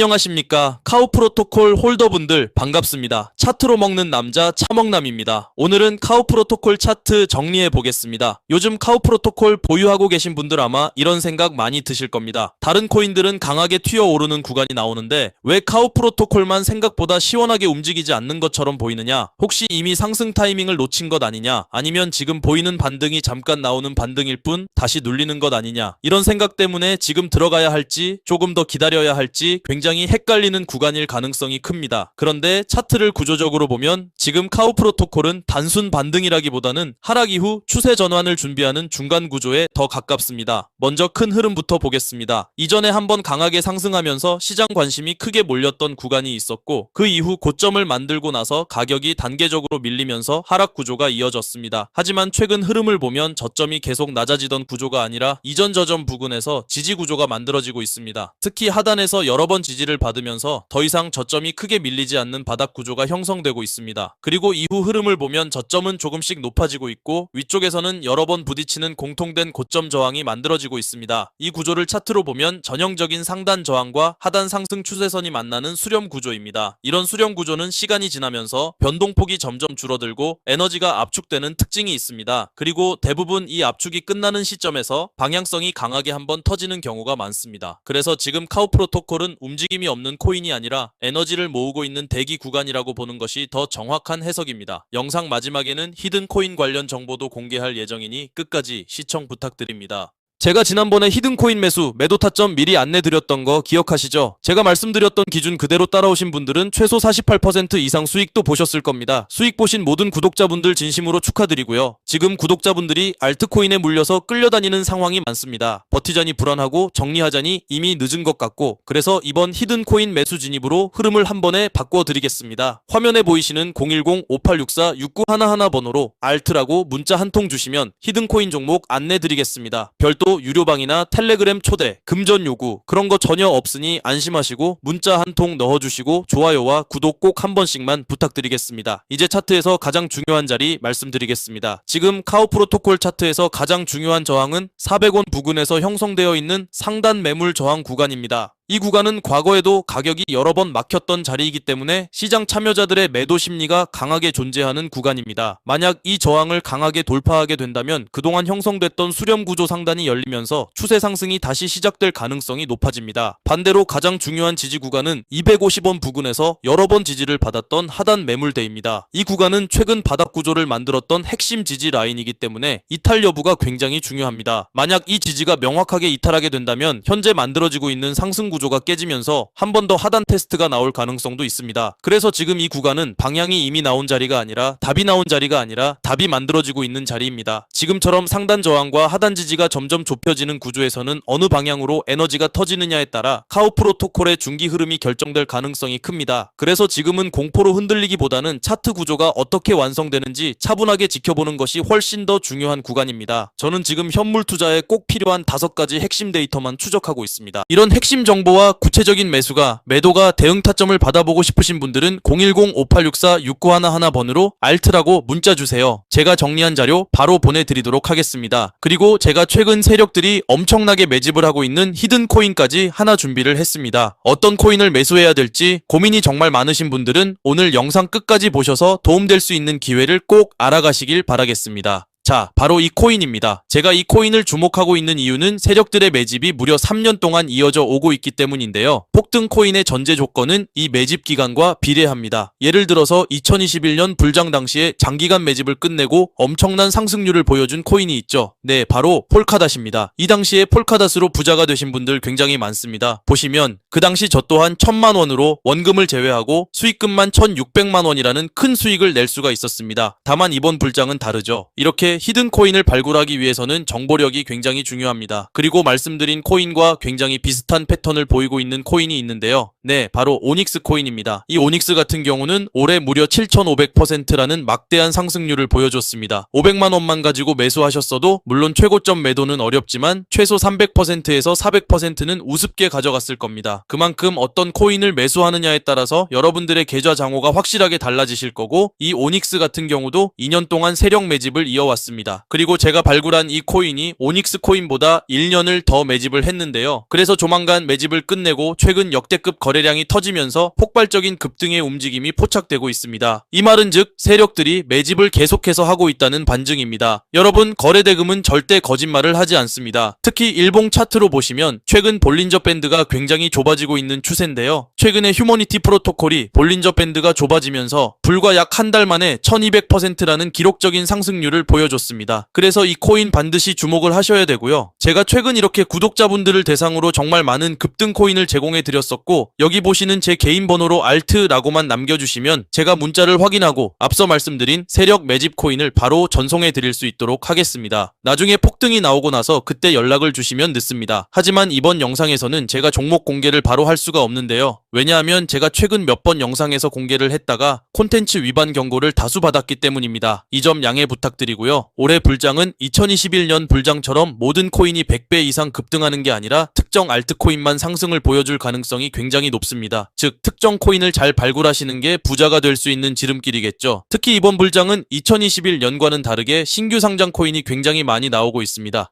안녕하십니까. 카우프로토콜 홀더분들 반갑습니다. 차트로 먹는 남자 차먹남입니다. 오늘은 카우프로토콜 차트 정리해 보겠습니다. 요즘 카우프로토콜 보유하고 계신 분들 아마 이런 생각 많이 드실 겁니다. 다른 코인들은 강하게 튀어오르는 구간이 나오는데 왜 카우프로토콜만 생각보다 시원하게 움직이지 않는 것처럼 보이느냐? 혹시 이미 상승 타이밍을 놓친 것 아니냐? 아니면 지금 보이는 반등이 잠깐 나오는 반등일 뿐 다시 눌리는 것 아니냐? 이런 생각 때문에 지금 들어가야 할지 조금 더 기다려야 할지 굉장히 헷갈리는 구간일 가능성이 큽니다. 그런데 차트를 구조적으로 보면 지금 카우프로토콜은 단순 반등이라기보다는 하락 이후 추세 전환을 준비하는 중간 구조에 더 가깝습니다. 먼저 큰 흐름부터 보겠습니다. 이전에 한번 강하게 상승하면서 시장 관심이 크게 몰렸던 구간이 있었고 그 이후 고점을 만들고 나서 가격이 단계적으로 밀리면서 하락 구조가 이어졌습니다. 하지만 최근 흐름을 보면 저점이 계속 낮아지던 구조가 아니라 이전 저점 부근에서 지지 구조가 만들어지고 있습니다. 특히 하단에서 여러 번 지지를 받으면서 더 이상 저점이 크게 밀리지 않는 바닥 구조가 형성되고 있습니다. 그리고 이후 흐름을 보면 저점은 조금씩 높아지고 있고 위쪽에서는 여러 번 부딪히는 공통된 고점 저항이 만들어지고 있습니다. 이 구조를 차트로 보면 전형적인 상단 저항과 하단 상승 추세선이 만나는 수렴 구조입니다. 이런 수렴 구조는 시간이 지나면서 변동폭이 점점 줄어들고 에너지가 압축되는 특징이 있습니다. 그리고 대부분 이 압축이 끝나는 시점에서 방향성이 강하게 한번 터지는 경우가 많습니다. 그래서 지금 카우프로토콜은 움직임이 없는 코인이 아니라 에너지를 모으고 있는 대기 구간이라고 보는 것이 더 정확한 해석입니다. 영상 마지막에는 히든 코인 관련 정보도 공개할 예정이니 끝까지 시청 부탁드립니다. 제가 지난번에 히든코인 매도 타점 미리 안내드렸던 거 기억하시죠? 제가 말씀드렸던 기준 그대로 따라오신 분들은 최소 48% 이상 수익도 보셨을 겁니다. 수익 보신 모든 구독자분들 진심으로 축하드리고요. 지금 구독자분들이 알트코인에 물려서 끌려다니는 상황이 많습니다. 버티자니 불안하고 정리하자니 이미 늦은 것 같고 그래서 이번 히든코인 매수 진입으로 흐름을 한 번에 바꿔드리겠습니다. 화면에 보이시는 010-5864-6911 번호로 알트라고 문자 한 통 주시면 히든코인 종목 안내드리겠습니다. 별도 유료방이나 텔레그램 초대, 금전 요구 그런 거 전혀 없으니 안심하시고 문자 한 통 넣어주시고 좋아요와 구독 꼭 한 번씩만 부탁드리겠습니다. 이제 차트에서 가장 중요한 자리 말씀드리겠습니다. 지금 카우프로토콜 차트에서 가장 중요한 저항은 400원 부근에서 형성되어 있는 상단 매물 저항 구간입니다. 이 구간은 과거에도 가격이 여러 번 막혔던 자리이기 때문에 시장 참여자들의 매도 심리가 강하게 존재하는 구간입니다. 만약 이 저항을 강하게 돌파하게 된다면 그동안 형성됐던 수렴 구조 상단이 열리면서 추세 상승이 다시 시작될 가능성이 높아집니다. 반대로 가장 중요한 지지 구간은 250원 부근에서 여러 번 지지를 받았던 하단 매물대입니다. 이 구간은 최근 바닥 구조를 만들었던 핵심 지지 라인이기 때문에 이탈 여부가 굉장히 중요합니다. 만약 이 지지가 명확하게 이탈하게 된다면 현재 만들어지고 있는 상승 구조가 깨지면서 한 번 더 하단 테스트가 나올 가능성도 있습니다. 그래서 지금 이 구간은 방향이 이미 나온 자리가 아니라 답이 나온 자리가 아니라 답이 만들어지고 있는 자리입니다. 지금처럼 상단 저항과 하단 지지가 점점 좁혀지는 구조에서는 어느 방향으로 에너지가 터지느냐에 따라 카우프로토콜의 중기 흐름이 결정될 가능성이 큽니다. 그래서 지금은 공포로 흔들리기보다는 차트 구조가 어떻게 완성되는지 차분하게 지켜보는 것이 훨씬 더 중요한 구간입니다. 저는 지금 현물 투자에 꼭 필요한 5가지 핵심 데이터만 추적하고 있습니다. 이런 핵심 정보와 구체적인 매도가 대응 타점을 받아보고 싶으신 분들은 010-5864-6911 번호로 알트라고 문자 주세요. 제가 정리한 자료 바로 보내드리도록 하겠습니다. 그리고 제가 최근 세력들이 엄청나게 매집을 하고 있는 히든코인까지 하나 준비를 했습니다. 어떤 코인을 매수해야 될지 고민이 정말 많으신 분들은 오늘 영상 끝까지 보셔서 도움될 수 있는 기회를 꼭 알아가시길 바라겠습니다. 자, 바로 이 코인입니다. 제가 이 코인을 주목하고 있는 이유는 세력들의 매집이 무려 3년 동안 이어져 오고 있기 때문인데요. 폭등 코인의 전제 조건은 이 매집 기간과 비례합니다. 예를 들어서 2021년 불장 당시에 장기간 매집을 끝내고 엄청난 상승률을 보여준 코인이 있죠. 네, 바로 폴카닷입니다. 이 당시에 폴카닷으로 부자가 되신 분들 굉장히 많습니다. 보시면 그 당시 저 또한 1000만 원으로 원금을 제외하고 수익금만 1600만 원이라는 큰 수익을 낼 수가 있었습니다. 다만 이번 불장은 다르죠. 이렇게 히든 코인을 발굴하기 위해서는 정보력이 굉장히 중요합니다. 그리고 말씀드린 코인과 굉장히 비슷한 패턴을 보이고 있는 코인이 있는데요. 네, 바로 오닉스 코인입니다. 이 오닉스 같은 경우는 올해 무려 7500%라는 막대한 상승률을 보여줬습니다. 500만 원만 가지고 매수하셨어도 물론 최고점 매도는 어렵지만 최소 300%에서 400%는 우습게 가져갔을 겁니다. 그만큼 어떤 코인을 매수하느냐에 따라서 여러분들의 계좌 장호가 확실하게 달라지실 거고 이 오닉스 같은 경우도 2년 동안 세력 매집을 이어왔습니다. 모았습니다. 그리고 제가 발굴한 이 코인이 오닉스 코인보다 1년을 더 매집을 했는데요. 그래서 조만간 매집을 끝내고 최근 역대급 거래량이 터지면서 폭발적인 급등의 움직임이 포착되고 있습니다. 이 말은 즉 세력들이 매집을 계속해서 하고 있다는 반증입니다. 여러분, 거래대금은 절대 거짓말을 하지 않습니다. 특히 일봉 차트로 보시면 최근 볼린저 밴드가 굉장히 좁아지고 있는 추세인데요. 최근에 휴머니티 프로토콜이 볼린저 밴드가 좁아지면서 불과 약 한 달 만에 1200%라는 기록적인 상승률을 보여줬습니다. 그래서 이 코인 반드시 주목을 하셔야 되고요. 제가 최근 이렇게 구독자분들을 대상으로 정말 많은 급등 코인을 제공해 드렸었고, 여기 보시는 제 개인 번호로 알트라고만 남겨주시면 제가 문자를 확인하고 앞서 말씀드린 세력 매집 코인을 바로 전송해 드릴 수 있도록 하겠습니다. 나중에 폭등이 나오고 나서 그때 연락을 주시면 늦습니다. 하지만 이번 영상에서는 제가 종목 공개를 바로 할 수가 없는데요. 왜냐하면 제가 최근 몇 번 영상에서 공개를 했다가 콘텐츠 위반 경고를 다수 받았기 때문입니다. 이 점 양해 부탁드리고요. 올해 불장은 2021년 불장처럼 모든 코인이 100배 이상 급등하는 게 아니라 특정 알트코인만 상승을 보여줄 가능성이 굉장히 높습니다. 즉 특정 코인을 잘 발굴하시는 게 부자가 될 수 있는 지름길이겠죠. 특히 이번 불장은 2021년과는 다르게 신규 상장 코인이 굉장히 많이 나오고 있습니다.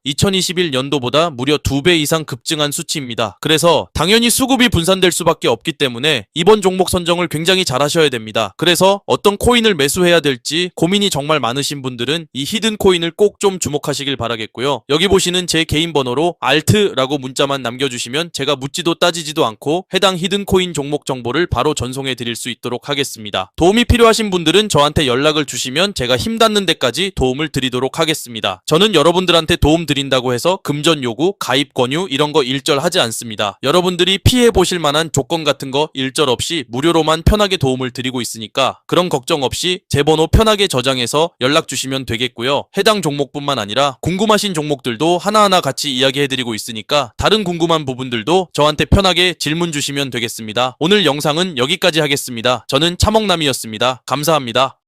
2021년도보다 무려 2배 이상 급증한 수치입니다. 그래서 당연히 수급이 분산될 수밖에 없기 때문에 이번 종목 선정을 굉장히 잘 하셔야 됩니다. 그래서 어떤 코인을 매수해야 될지 고민이 정말 많으신 분들은 이 히든 코인을 꼭 좀 주목하시길 바라겠고요. 여기 보시는 제 개인 번호로 알트라고 문자만 남겨주시면 제가 묻지도 따지지도 않고 해당 히든 코인 종목 정보를 바로 전송해 드릴 수 있도록 하겠습니다. 도움이 필요하신 분들은 저한테 연락을 주시면 제가 힘 닿는 데까지 도움을 드리도록 하겠습니다. 저는 여러분들한테 도움 드린다고 해서 금전 요구, 가입 권유 이런 거 일절 하지 않습니다. 여러분들이 피해 보실 만한 조건 같은 거 일절 없이 무료로만 편하게 도움을 드리고 있으니까 그런 걱정 없이 제 번호 편하게 저장해서 연락 주시면 되겠고요. 해당 종목뿐만 아니라 궁금하신 종목들도 하나하나 같이 이야기해드리고 있으니까 다른 궁금한 부분들도 저한테 편하게 질문 주시면 되겠습니다. 오늘 영상은 여기까지 하겠습니다. 저는 차먹남이었습니다. 감사합니다.